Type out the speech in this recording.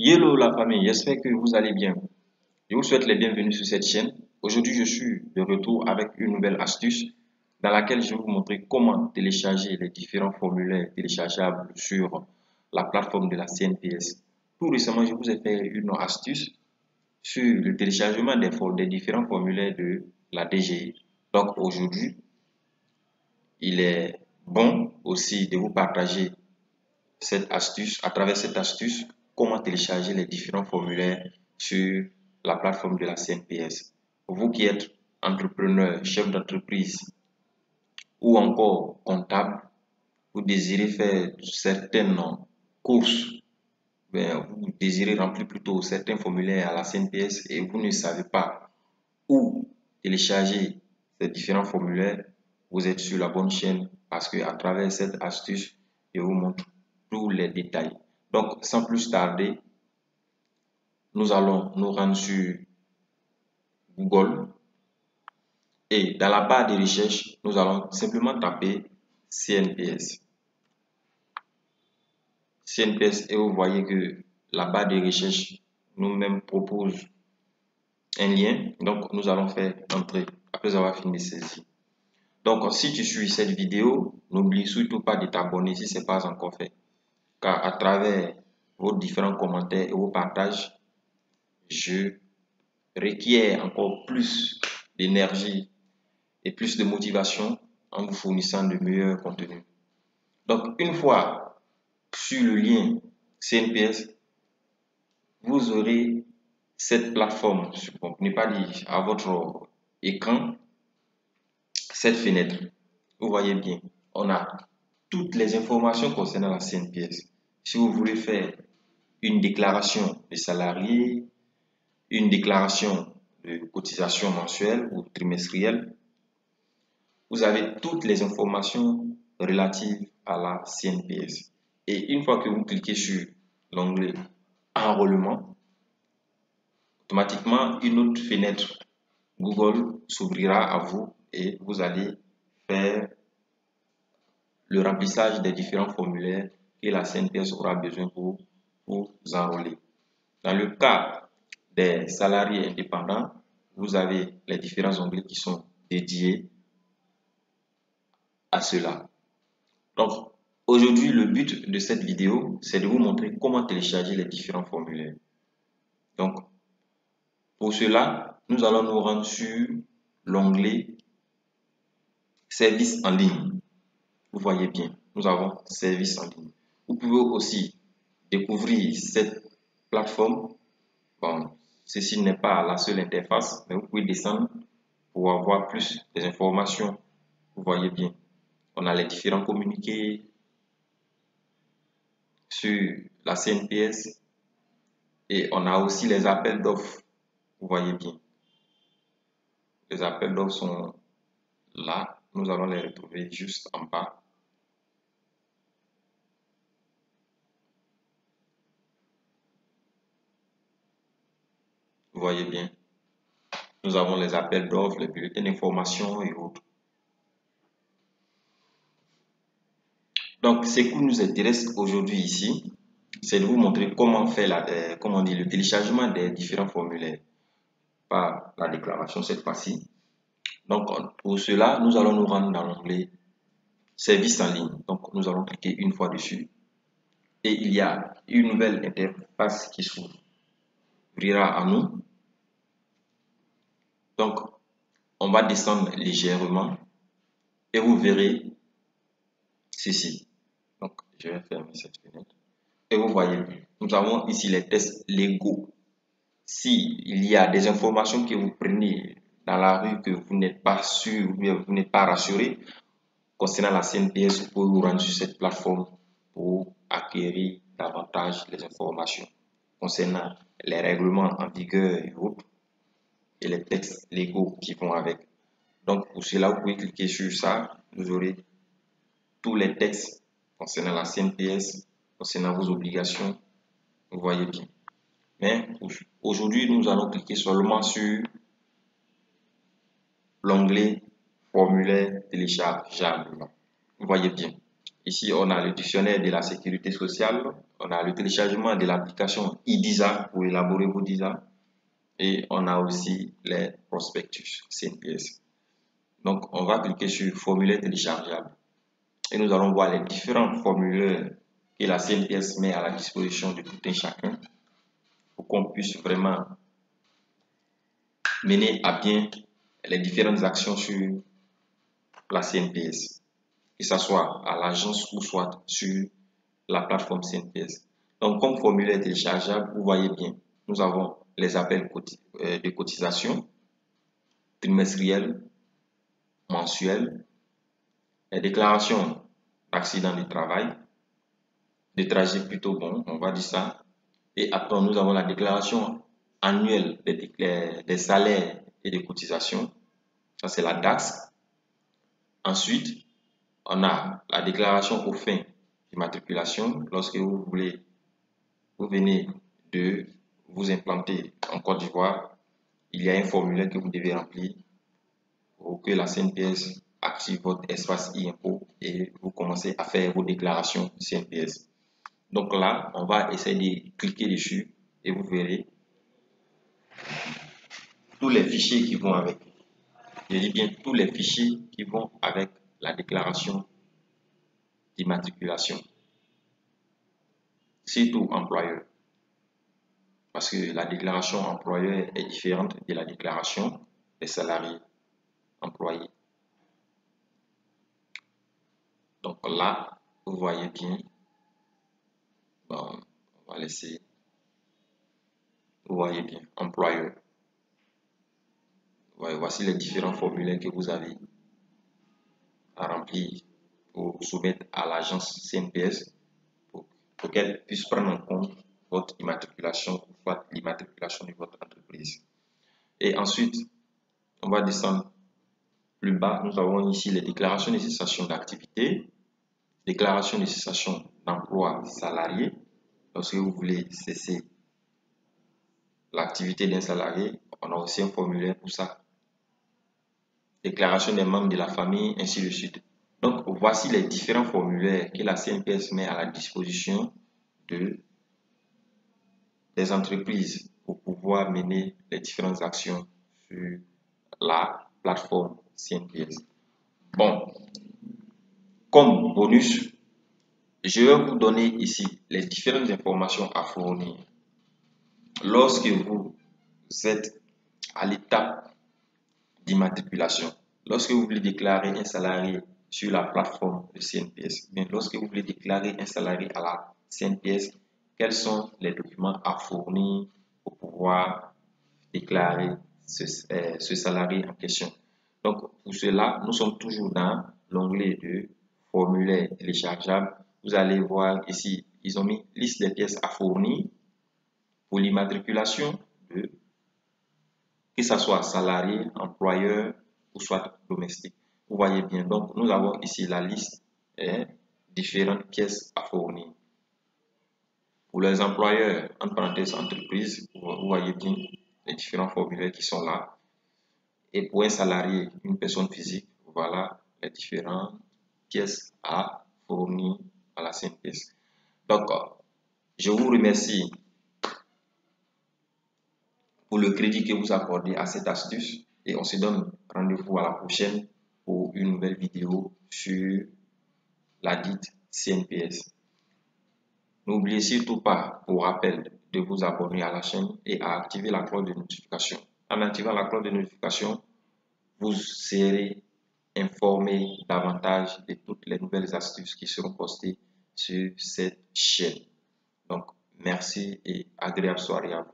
Hello la famille, j'espère que vous allez bien. Je vous souhaite les bienvenus sur cette chaîne. Aujourd'hui, je suis de retour avec une nouvelle astuce dans laquelle je vais vous montrer comment télécharger les différents formulaires téléchargeables sur la plateforme de la CNPS. Tout récemment, je vous ai fait une astuce sur le téléchargement des différents formulaires de la DGI. Donc aujourd'hui, il est bon aussi de vous partager cette astuce, à travers cette astuce, comment télécharger les différents formulaires sur la plateforme de la CNPS. Vous qui êtes entrepreneur, chef d'entreprise ou encore comptable, vous désirez faire certaines courses, vous désirez remplir plutôt certains formulaires à la CNPS et vous ne savez pas où télécharger ces différents formulaires, vous êtes sur la bonne chaîne parce que à travers cette astuce, je vous montre tous les détails. Donc, sans plus tarder, nous allons nous rendre sur Google et dans la barre de recherche, nous allons simplement taper CNPS. CNPS et vous voyez que la barre de recherche nous-mêmes propose un lien. Donc, nous allons faire entrer après avoir fini de saisir. Donc, si tu suis cette vidéo, n'oublie surtout pas de t'abonner si ce n'est pas encore fait. Car à travers vos différents commentaires et vos partages, je requiert encore plus d'énergie et plus de motivation en vous fournissant de meilleurs contenus. Donc, une fois sur le lien CNPS, vous aurez cette plateforme, pour ne pas dire à votre écran, cette fenêtre. Vous voyez bien, on a toutes les informations concernant la CNPS. Si vous voulez faire une déclaration de salarié, une déclaration de cotisation mensuelle ou trimestrielle, vous avez toutes les informations relatives à la CNPS. Et une fois que vous cliquez sur l'onglet enrôlement, automatiquement une autre fenêtre Google s'ouvrira à vous et vous allez faire le remplissage des différents formulaires que la CNPS aura besoin pour vous enrôler. Dans le cas des salariés indépendants, vous avez les différents onglets qui sont dédiés à cela. Donc, aujourd'hui, le but de cette vidéo, c'est de vous montrer comment télécharger les différents formulaires. Donc, pour cela, nous allons nous rendre sur l'onglet Services en ligne. Vous voyez bien, nous avons Services en ligne. Vous pouvez aussi découvrir cette plateforme. Bon, ceci n'est pas la seule interface, mais vous pouvez descendre pour avoir plus d'informations. Vous voyez bien, on a les différents communiqués sur la CNPS et on a aussi les appels d'offres. Vous voyez bien, les appels d'offres sont là. Nous allons les retrouver juste en bas. Vous voyez bien, nous avons les appels d'offres, les bulletins d'information et autres. Donc, ce qui nous intéresse aujourd'hui ici, c'est de vous montrer comment faire le téléchargement des différents formulaires par la déclaration cette fois-ci. Donc, pour cela, nous allons nous rendre dans l'onglet Services en ligne. Donc, nous allons cliquer une fois dessus et il y a une nouvelle interface qui s'ouvrira à nous. Donc, on va descendre légèrement et vous verrez ceci. Donc, je vais fermer cette fenêtre. Et vous voyez, nous avons ici les tests légaux. Si il y a des informations que vous prenez dans la rue que vous n'êtes pas sûr, vous n'êtes pas rassuré concernant la CNPS, vous pouvez vous rendre sur cette plateforme pour acquérir davantage les informations concernant les règlements en vigueur et autres et les textes légaux qui vont avec. Donc pour cela, vous pouvez cliquer sur ça, vous aurez tous les textes concernant la CNPS, concernant vos obligations, vous voyez bien. Mais aujourd'hui, nous allons cliquer seulement sur l'onglet formulaire téléchargeable. Vous voyez bien. Ici, on a le dictionnaire de la sécurité sociale, on a le téléchargement de l'application IDISA pour élaborer vos DISA et on a aussi les prospectus CNPS. Donc, on va cliquer sur formulaire téléchargeable et nous allons voir les différents formulaires que la CNPS met à la disposition de tout un chacun pour qu'on puisse vraiment mener à bien les différentes actions sur la CNPS, que ce soit à l'agence ou soit sur la plateforme CNPS. Donc, comme formulaire téléchargeable, vous voyez bien, nous avons les appels de cotisation trimestriels, mensuels, les déclarations d'accident du travail, de trajet plutôt bon, on va dire ça. Et après, nous avons la déclaration annuelle des salaires et des cotisations. Ça, c'est la DAX. Ensuite, on a la déclaration aux fins d'immatriculation. Lorsque vous venez de vous implanter en Côte d'Ivoire, il y a un formulaire que vous devez remplir pour que la CNPS active votre espace e-impôt et vous commencez à faire vos déclarations CNPS. Donc là, on va essayer de cliquer dessus et vous verrez tous les fichiers qui vont avec. Je dis bien tous les fichiers qui vont avec la déclaration d'immatriculation. Surtout employeur. Parce que la déclaration employeur est différente de la déclaration des salariés employés. Donc là, vous voyez bien. Bon, on va laisser. Vous voyez bien, employeur. Voici les différents formulaires que vous avez à remplir pour soumettre à l'agence CNPS pour qu'elle puisse prendre en compte votre immatriculation, soit l'immatriculation de votre entreprise. Et ensuite, on va descendre plus bas. Nous avons ici les déclarations de cessation d'activité, déclaration de cessation d'emploi salarié. Lorsque vous voulez cesser l'activité d'un salarié, on a aussi un formulaire pour ça. Déclaration des membres de la famille, ainsi de suite. Donc, voici les différents formulaires que la CNPS met à la disposition des entreprises pour pouvoir mener les différentes actions sur la plateforme CNPS. Bon, comme bonus, je vais vous donner ici les différentes informations à fournir. Lorsque vous êtes à l'étape d'immatriculation, lorsque vous voulez déclarer un salarié sur la plateforme de CNPS, bien lorsque vous voulez déclarer un salarié à la CNPS, quels sont les documents à fournir pour pouvoir déclarer ce salarié en question. Donc, pour cela, nous sommes toujours dans l'onglet de formulaire téléchargeable. Vous allez voir ici, ils ont mis liste des pièces à fournir pour l'immatriculation de que ce soit salarié, employeur ou soit domestique. Vous voyez bien, donc nous avons ici la liste des différentes pièces à fournir. Pour les employeurs, entre parenthèses entreprises, vous voyez bien les différents formulaires qui sont là. Et pour un salarié, une personne physique, voilà les différentes pièces à fournir à la CNPS. Donc, je vous remercie pour le crédit que vous accordez à cette astuce et on se donne rendez-vous à la prochaine pour une nouvelle vidéo sur la dite CNPS. N'oubliez surtout pas, pour rappel, de vous abonner à la chaîne et à activer la cloche de notification. En activant la cloche de notification, vous serez informé davantage de toutes les nouvelles astuces qui seront postées sur cette chaîne. Donc, merci et agréable soirée à vous.